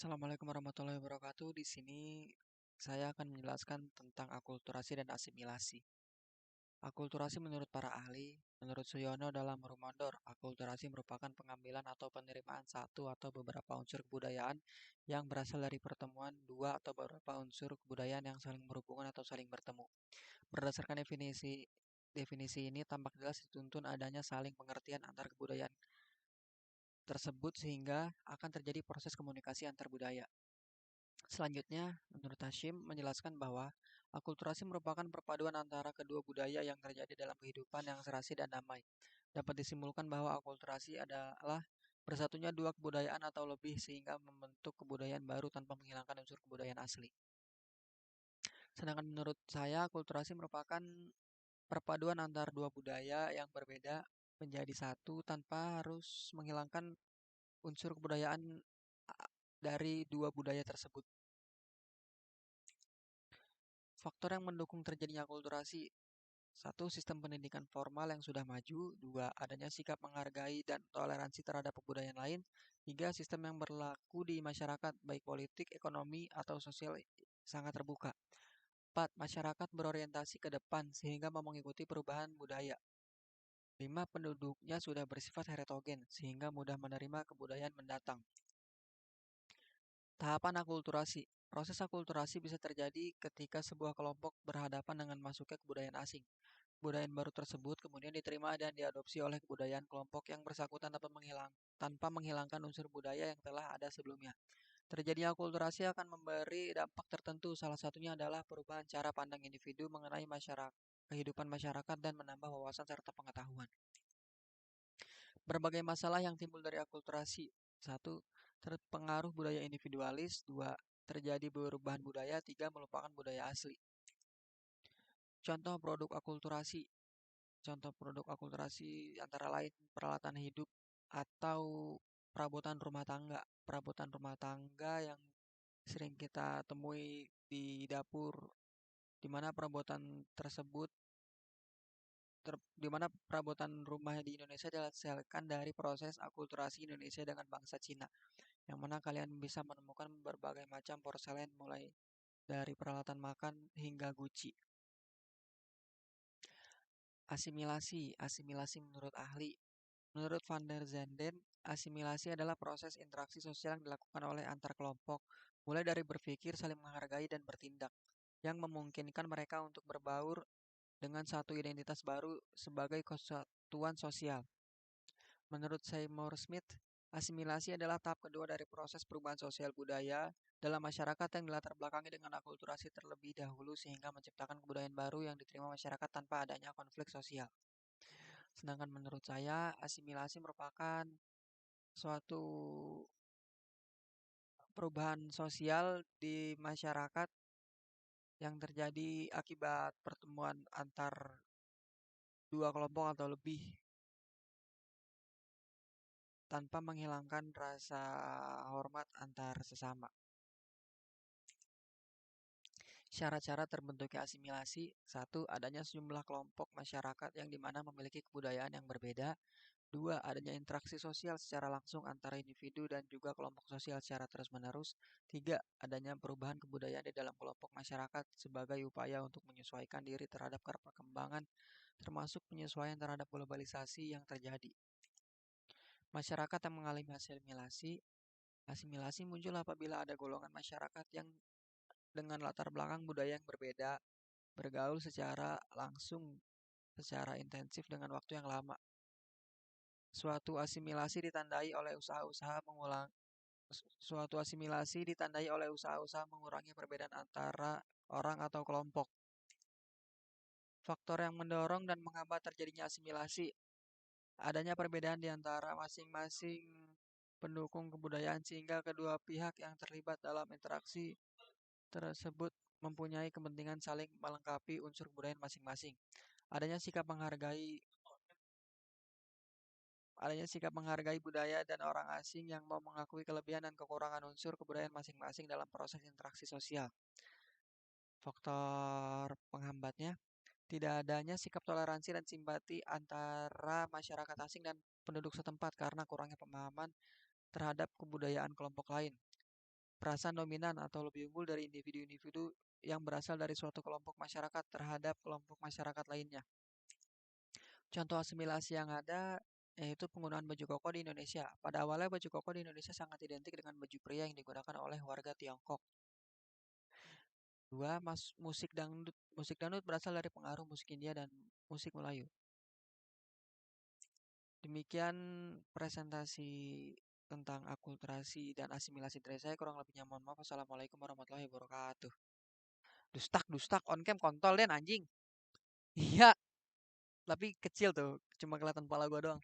Assalamualaikum warahmatullahi wabarakatuh. Di sini saya akan menjelaskan tentang akulturasi dan asimilasi. Akulturasi menurut para ahli, menurut Suyono dalam Rumondor, akulturasi merupakan pengambilan atau penerimaan satu atau beberapa unsur kebudayaan yang berasal dari pertemuan dua atau beberapa unsur kebudayaan yang saling berhubungan atau saling bertemu. Berdasarkan definisi ini tampak jelas dituntun adanya saling pengertian antar kebudayaan tersebut sehingga akan terjadi proses komunikasi antar budaya. Selanjutnya, menurut Hashim menjelaskan bahwa akulturasi merupakan perpaduan antara kedua budaya yang terjadi dalam kehidupan yang serasi dan damai. Dapat disimpulkan bahwa akulturasi adalah bersatunya dua kebudayaan atau lebih sehingga membentuk kebudayaan baru tanpa menghilangkan unsur kebudayaan asli. Sedangkan menurut saya, akulturasi merupakan perpaduan antara dua budaya yang berbeda menjadi satu tanpa harus menghilangkan unsur kebudayaan dari dua budaya tersebut. Faktor yang mendukung terjadinya akulturasi: satu, sistem pendidikan formal yang sudah maju. Dua, adanya sikap menghargai dan toleransi terhadap kebudayaan lain. Tiga, sistem yang berlaku di masyarakat, baik politik, ekonomi, atau sosial sangat terbuka. Empat, masyarakat berorientasi ke depan sehingga mau mengikuti perubahan budaya. Lima, penduduknya sudah bersifat heterogen sehingga mudah menerima kebudayaan mendatang. Tahapan akulturasi. Proses akulturasi bisa terjadi ketika sebuah kelompok berhadapan dengan masuknya kebudayaan asing. Kebudayaan baru tersebut kemudian diterima dan diadopsi oleh kebudayaan kelompok yang bersangkutan tanpa menghilangkan unsur budaya yang telah ada sebelumnya. Terjadinya akulturasi akan memberi dampak tertentu, salah satunya adalah perubahan cara pandang individu mengenai kehidupan masyarakat dan menambah wawasan serta pengetahuan. Berbagai masalah yang timbul dari akulturasi. Satu, terpengaruh budaya individualis. Dua, terjadi perubahan budaya. Tiga, melupakan budaya asli. Contoh produk akulturasi. Contoh produk akulturasi antara lain peralatan hidup atau perabotan rumah tangga. Perabotan rumah tangga yang sering kita temui di dapur, di mana di mana perabotan rumah di Indonesia dihasilkan dari proses akulturasi Indonesia dengan bangsa Cina, yang mana kalian bisa menemukan berbagai macam porselen mulai dari peralatan makan hingga guci. Asimilasi menurut ahli. Menurut Van der Zanden, asimilasi adalah proses interaksi sosial yang dilakukan oleh antar kelompok, mulai dari berpikir, saling menghargai, dan bertindak, yang memungkinkan mereka untuk berbaur dengan satu identitas baru sebagai kesatuan sosial. Menurut Seymour Smith, asimilasi adalah tahap kedua dari proses perubahan sosial budaya dalam masyarakat yang dilatar belakangi dengan akulturasi terlebih dahulu sehingga menciptakan kebudayaan baru yang diterima masyarakat tanpa adanya konflik sosial. Sedangkan menurut saya, asimilasi merupakan suatu perubahan sosial di masyarakat yang terjadi akibat pertemuan antar dua kelompok atau lebih tanpa menghilangkan rasa hormat antar sesama. Syarat-syarat terbentuknya asimilasi: satu, adanya sejumlah kelompok masyarakat yang dimana memiliki kebudayaan yang berbeda. Dua, adanya interaksi sosial secara langsung antara individu dan juga kelompok sosial secara terus-menerus. Tiga, adanya perubahan kebudayaan di dalam kelompok masyarakat sebagai upaya untuk menyesuaikan diri terhadap perkembangan, termasuk penyesuaian terhadap globalisasi yang terjadi. Masyarakat yang mengalami asimilasi muncul apabila ada golongan masyarakat yang dengan latar belakang budaya yang berbeda, bergaul secara langsung, secara intensif dengan waktu yang lama. Suatu asimilasi ditandai oleh usaha-usaha mengurangi perbedaan antara orang atau kelompok. Faktor yang mendorong dan menghambat terjadinya asimilasi: adanya perbedaan di antara masing-masing pendukung kebudayaan sehingga kedua pihak yang terlibat dalam interaksi tersebut mempunyai kepentingan saling melengkapi unsur kebudayaan masing-masing. Adanya sikap menghargai budaya dan orang asing yang mau mengakui kelebihan dan kekurangan unsur kebudayaan masing-masing dalam proses interaksi sosial. Faktor penghambatnya: tidak adanya sikap toleransi dan simpati antara masyarakat asing dan penduduk setempat karena kurangnya pemahaman terhadap kebudayaan kelompok lain. perasaan dominan atau lebih unggul dari individu-individu yang berasal dari suatu kelompok masyarakat terhadap kelompok masyarakat lainnya. Contoh asimilasi yang ada yaitu penggunaan baju koko di Indonesia. Pada awalnya baju koko di Indonesia sangat identik dengan baju pria yang digunakan oleh warga Tiongkok. Dua, musik dangdut. Musik dangdut berasal dari pengaruh musik India dan musik Melayu. Demikian presentasi tentang akulturasi dan asimilasi dari saya. Kurang lebihnya mohon maaf. Wassalamualaikum warahmatullahi wabarakatuh. Dustak, dustak, on cam kontol den anjing. Iya, tapi kecil tuh. Cuma kelihatan kepala gua doang.